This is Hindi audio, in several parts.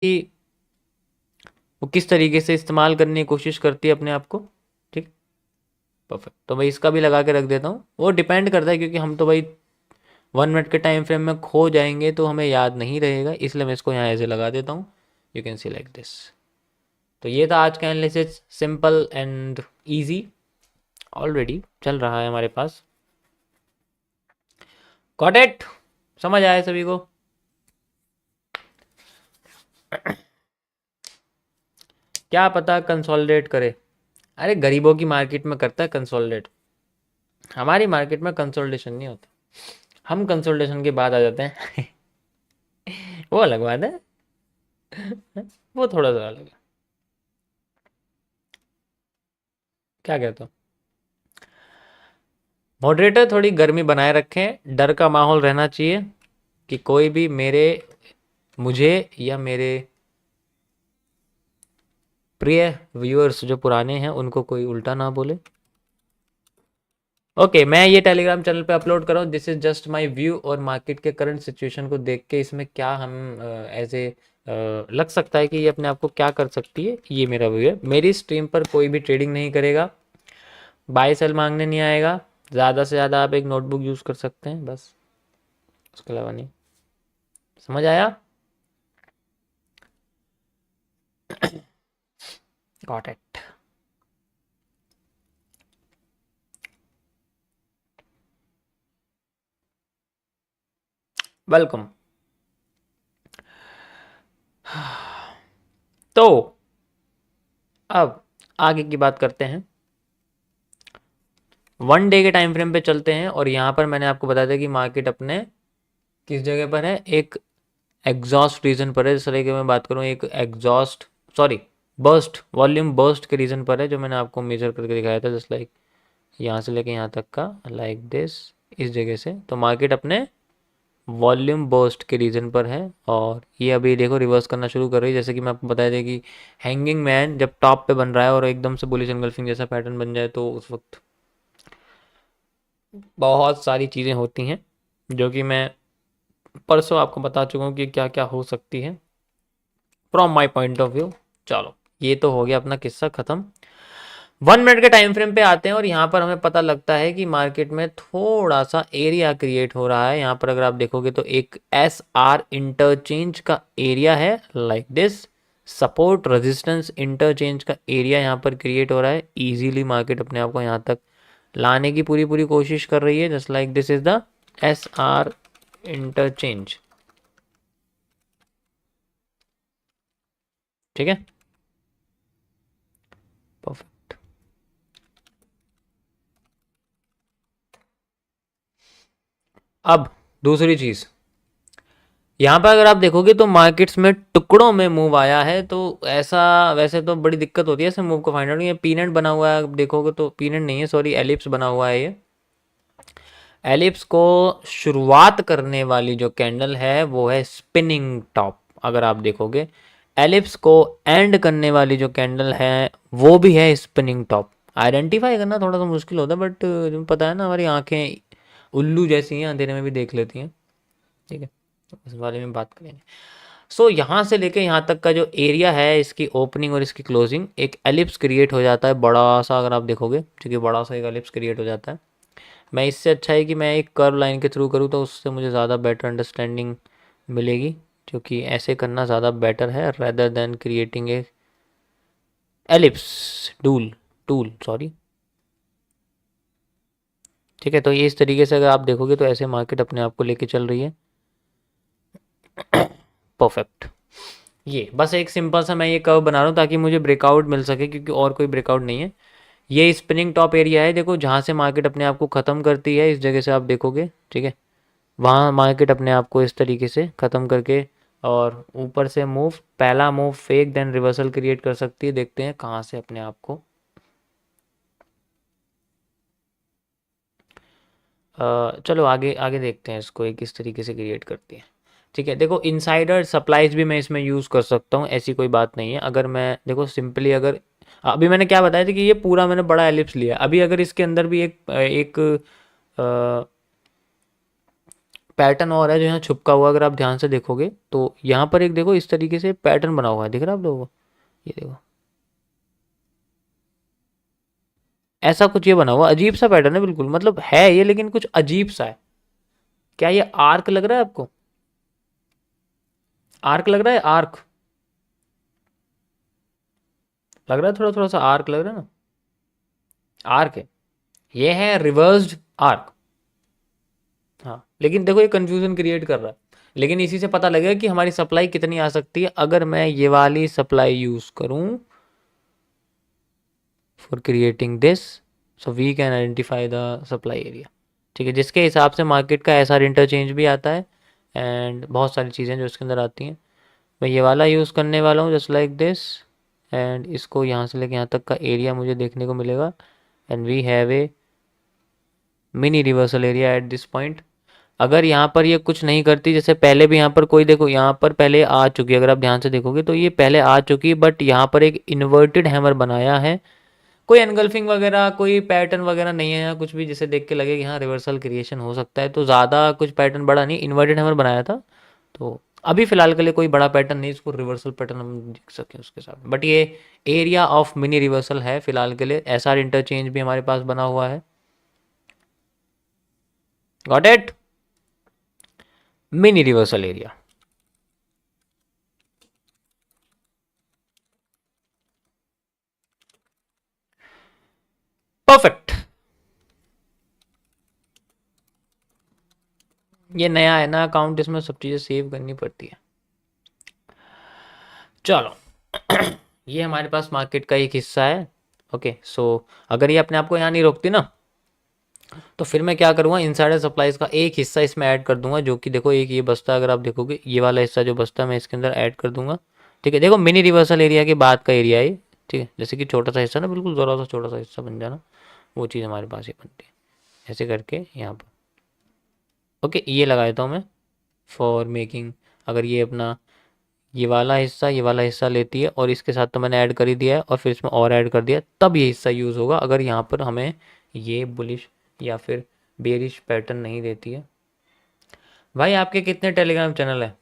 वो किस तरीके से इस्तेमाल करने की कोशिश करती है अपने आप को। ठीक, परफेक्ट। तो भाई इसका भी लगा के रख देता हूँ। वो डिपेंड करता है क्योंकि हम तो भाई 1 मिनट के टाइम फ्रेम में खो जाएंगे तो हमें याद नहीं रहेगा, इसलिए मैं इसको यहाँ ऐसे लगा देता हूँ। You can see like this. तो ये था आज का analysis, simple and easy, already चल रहा है हमारे पास। Got it? समझ आया सभी को? क्या पता कंसोलिडेट करे। अरे गरीबों की मार्केट में करता है कंसोलिडेट, हमारी मार्केट में कंसोलिडेशन नहीं होता। हम कंसोलिडेशन के बाद आ जाते हैं। वो अलग बात है, वो थोड़ा सा अलग है। क्या कहते हो? मॉडरेटर थोड़ी गर्मी बनाए रखें, डर का माहौल रहना चाहिए कि कोई भी मुझे या मेरे प्रिय व्यूअर्स जो पुराने हैं उनको कोई उल्टा ना बोले। ओके, मैं ये टेलीग्राम चैनल पे अपलोड कर रहा हूँ। This is just my view और मार्केट के करंट सिचुएशन को देख के इसमें क्या हम एज ए लग सकता है कि ये अपने आप को क्या कर सकती है, ये मेरा व्यू है। मेरी स्ट्रीम पर कोई भी ट्रेडिंग नहीं करेगा, बाय सेल मांगने नहीं आएगा। ज़्यादा से ज़्यादा आप एक नोटबुक यूज़ कर सकते हैं बस, उसके अलावा नहीं। समझ आया? Got it. वेलकम। तो अब आगे की बात करते हैं। 1 डे के टाइम फ्रेम पे चलते हैं और यहाँ पर मैंने आपको बता दिया कि मार्केट अपने किस जगह पर है, एक एग्जॉस्ट रीजन पर है। जिस तरह की मैं बात करूँ, एक exhaust sorry burst, volume burst के रीजन पर है, जो मैंने आपको मेजर करके दिखाया था। जस्ट लाइक यहाँ से लेके यहाँ तक का, लाइक दिस, इस जगह से। तो मार्केट अपने वॉल्यूम बर्स्ट के रीजन पर है और ये अभी देखो रिवर्स करना शुरू कर रही है। जैसे कि मैं आपको बताया था कि हैंगिंग मैन जब टॉप पे बन रहा है और एकदम से बुलिश एंगल्फिंग जैसा पैटर्न बन जाए तो उस वक्त बहुत सारी चीज़ें होती हैं, जो कि मैं परसों आपको बता चुका हूँ कि क्या क्या हो सकती है from my point of view. चलो, ये तो हो गया अपना किस्सा ख़त्म। 1 मिनट के टाइम फ्रेम पे आते हैं और यहाँ पर हमें पता लगता है कि मार्केट में थोड़ा सा एरिया क्रिएट हो रहा है। यहाँ पर अगर आप देखोगे तो एक SR इंटरचेंज का एरिया है, like this. Support resistance interchange का एरिया यहाँ पर क्रिएट हो रहा है। इजीली मार्केट अपने आप को यहाँ तक लाने की पूरी पूरी कोशिश कर रही है। Just like this is the SR interchange. ठीक है, परफेक्ट। अब दूसरी चीज़, यहाँ पर अगर आप देखोगे तो मार्केट्स में टुकड़ों में मूव आया है। तो ऐसा वैसे तो बड़ी दिक्कत होती है ऐसे मूव को फाइंड आउट। ये पीनट बना हुआ है, देखोगे तो पीनट नहीं है, सॉरी, एलिप्स बना हुआ है। ये एलिप्स को शुरुआत करने वाली जो कैंडल है वो है स्पिनिंग टॉप। अगर आप देखोगे एलिप्स को एंड करने वाली जो कैंडल है वो भी है स्पिनिंग टॉप। आइडेंटिफाई करना थोड़ा सा मुश्किल होता है, बट तुम्हें पता है ना, हमारी आंखें उल्लू जैसी हैं, अंधेरे में भी देख लेती हैं। ठीक है, तो इस बारे में बात करेंगे। सो यहाँ से लेके यहाँ तक का जो एरिया है, इसकी ओपनिंग और इसकी क्लोजिंग, एक एलिप्स क्रिएट हो जाता है बड़ा सा। अगर आप देखोगे, क्योंकि बड़ा सा एक एलिप्स क्रिएट हो जाता है। मैं इससे अच्छा है कि मैं एक कर्व लाइन के थ्रू करूँ, तो उससे मुझे ज़्यादा बेटर अंडरस्टैंडिंग मिलेगी, क्योंकि ऐसे करना ज़्यादा बेटर है rather than creating a ellipse tool tool sorry. ठीक है, तो ये इस तरीके से अगर आप देखोगे तो ऐसे मार्केट अपने आप को लेके चल रही है। परफेक्ट। ये बस एक सिंपल सा मैं ये कर्व बना रहा हूँ ताकि मुझे ब्रेकआउट मिल सके, क्योंकि और कोई ब्रेकआउट नहीं है। ये स्पिनिंग टॉप एरिया है, देखो, जहाँ से मार्केट अपने आप को ख़त्म करती है। इस जगह से आप देखोगे, ठीक है, वहाँ मार्केट अपने आप को इस तरीके से ख़त्म करके और ऊपर से मूव, पहला move fake then reversal create कर सकती है। देखते हैं कहाँ से अपने आप को चलो आगे आगे देखते हैं इसको ये किस तरीके से क्रिएट करती है। ठीक है, देखो, इनसाइडर सप्लाईज भी मैं इसमें यूज़ कर सकता हूँ, ऐसी कोई बात नहीं है। अगर मैं देखो सिंपली, अगर अभी मैंने क्या बताया था कि ये पूरा मैंने बड़ा एलिप्स लिया, अभी अगर इसके अंदर भी एक पैटर्न और है जो यहाँ छुपका हुआ, अगर आप ध्यान से देखोगे तो यहाँ पर एक देखो इस तरीके से पैटर्न बना हुआ है, दिख रहा है आप लोगों को? ये देखो ऐसा कुछ ये बना हुआ, अजीब सा पैटर्न है बिल्कुल, मतलब है ये लेकिन कुछ अजीब सा है। क्या ये आर्क लग रहा है आपको? आर्क लग रहा है, आर्क लग रहा है, थोड़ा थोड़ा सा आर्क लग रहा है ना, आर्क है, ये है रिवर्स्ड आर्क। हाँ लेकिन देखो ये कंफ्यूजन क्रिएट कर रहा है, लेकिन इसी से पता लगेगा कि हमारी सप्लाई कितनी आ सकती है अगर मैं ये वाली सप्लाई यूज करूं for creating this, so we can identify the supply area. ठीक है, जिसके हिसाब से मार्केट का एसआर इंटरचेंज भी आता है एंड बहुत सारी चीज़ें जो इसके अंदर आती हैं। मैं ये वाला यूज़ करने वाला हूँ जस्ट लाइक दिस, एंड इसको यहाँ से लेके यहाँ तक का एरिया मुझे देखने को मिलेगा, and we have a mini reversal area at this point. अगर यहाँ पर ये कुछ नहीं करती, जैसे पहले भी यहाँ पर कोई देखो यहाँ पर पहले आ चुकी है, अगर आप ध्यान से देखोगे तो ये पहले आ चुकी है, बट यहाँ पर एक इन्वर्टेड हैमर बनाया है, कोई एनगल्फिंग वगैरह कोई पैटर्न वगैरह नहीं है यहाँ कुछ भी जिसे देख के लगे कि हाँ रिवर्सल क्रिएशन हो सकता है, तो ज़्यादा कुछ पैटर्न बड़ा नहीं, इन्वर्टेड हैमर बनाया था। तो अभी फिलहाल के लिए कोई बड़ा पैटर्न नहीं, इसको रिवर्सल पैटर्न हम देख सकते हैं उसके साथ, बट ये एरिया ऑफ मिनी रिवर्सल है फिलहाल के लिए। एसआर इंटरचेंज भी हमारे पास बना हुआ है, got it, mini reversal area. Perfect, ये नया है ना अकाउंट, इसमें सब चीज़ें सेव करनी पड़ती है। चलो ये हमारे पास मार्केट का एक हिस्सा है। ओके सो अगर ये अपने आप को यहाँ नहीं रोकती ना, तो फिर मैं क्या करूँगा, इनसाइडर सप्लाईज का एक हिस्सा इसमें ऐड कर दूंगा, जो कि देखो एक ये बस्ता, अगर आप देखोगे ये वाला हिस्सा जो बस्ता मैं इसके अंदर ऐड कर दूंगा। ठीक है, देखो मिनी रिवर्सल एरिया के बाद का एरिया है, ठीक है, जैसे कि छोटा सा हिस्सा ना, बिल्कुल ज़रा सा छोटा सा हिस्सा बन जाना, वो चीज़ हमारे पास ही बनती है ऐसे करके यहाँ पर। ओके ये लगा देता हूँ मैं फॉर मेकिंग, अगर ये अपना ये वाला हिस्सा लेती है और इसके साथ तो मैंने ऐड कर ही दिया है और फिर इसमें और ऐड कर दिया, तब ये हिस्सा यूज़ होगा अगर यहाँ पर हमें ये बुलिश या फिर बेरिश पैटर्न नहीं देती है। भाई आपके कितने टेलीग्राम चैनल है?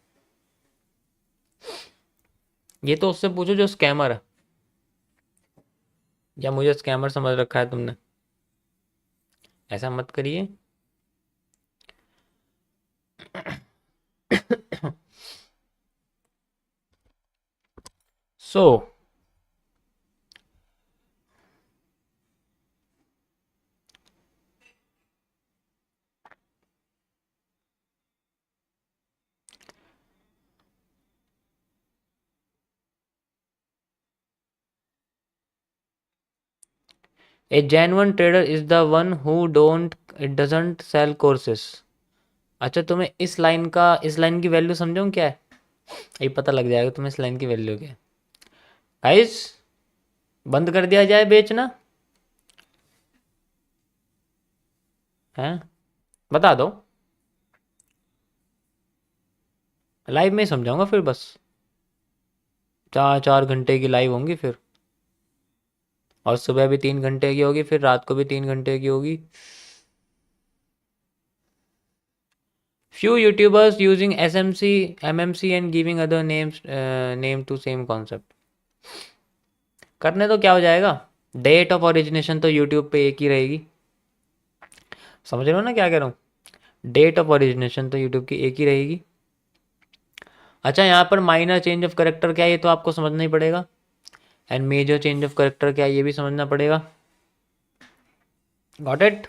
ये तो उससे पूछो जो स्कैमर है, या मुझे स्कैमर समझ रखा है तुमने, ऐसा मत करिए। So a genuine trader is the one who don't it doesn't sell courses. अच्छा तुम्हें इस लाइन की वैल्यू समझो क्या है, ये पता लग जाएगा तुम्हें इस लाइन की वैल्यू क्या है। गाइस बंद कर दिया जाए बेचना, है बता दो, लाइव में समझाऊंगा फिर, बस 4 4 घंटे की लाइव होंगी फिर, और सुबह भी 3 घंटे की होगी, फिर रात को भी 3 घंटे की होगी। Few youtubers using SMC MMC and giving other names name to same concept. करने तो क्या हो जाएगा, डेट ऑफ ओरिजिनेशन तो यूट्यूब पे एक ही रहेगी, समझ रहे हो ना क्या कह रहा हूँ, डेट ऑफ ओरिजिनेशन तो यूट्यूब की एक ही रहेगी। अच्छा यहाँ पर माइनर चेंज ऑफ करेक्टर क्या है, ये तो आपको समझना ही पड़ेगा, and major change of character क्या है ये भी समझना पड़ेगा। Got it.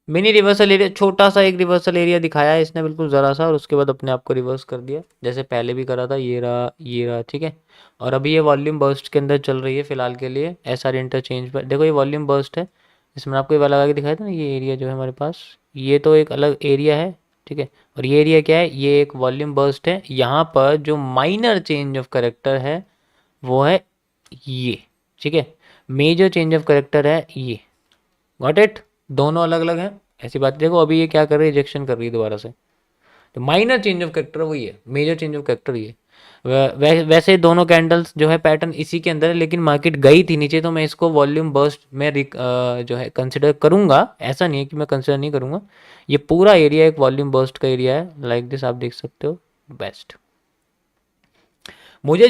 Mini reversal area, छोटा सा एक रिवर्सल एरिया दिखाया है इसने बिल्कुल ज़रा सा, और उसके बाद अपने आप को रिवर्स कर दिया जैसे पहले भी करा था, ये रहा ठीक है। और अभी ये वॉल्यूम बर्स्ट के अंदर चल रही है फिलहाल के लिए, एसआर इंटरचेंज पर देखो ये वॉल्यूम बर्स्ट है, इसमें आपको ये वाला लगा के दिखाया था ना, ये एरिया जो है हमारे पास, ये तो एक अलग एरिया है ठीक है, और ये एरिया क्या है, ये एक वॉल्यूम बर्स्ट है। यहाँ पर जो माइनर चेंज ऑफ करेक्टर है वो है ये, ठीक है, मेजर चेंज ऑफ करेक्टर है ये, गॉट इट, दोनों अलग अलग हैं। ऐसी बात देखो अभी ये क्या कर रही है, रिजेक्शन कर रही है दोबारा से, तो माइनर चेंज ऑफ कैरेक्टर वही है, मेजर चेंज ऑफ कैरेक्टर ये। वैसे दोनों कैंडल्स जो है पैटर्न इसी के अंदर है, लेकिन मार्केट गई थी नीचे, तो मैं इसको वॉल्यूम बर्स्ट में जो है कंसिडर करूंगा। ऐसा नहीं है कि मैं कंसिडर नहीं करूंगा, ये पूरा एरिया एक वॉल्यूम बर्स्ट का एरिया है। लाइक दिस आप देख सकते हो बेस्ट। मुझे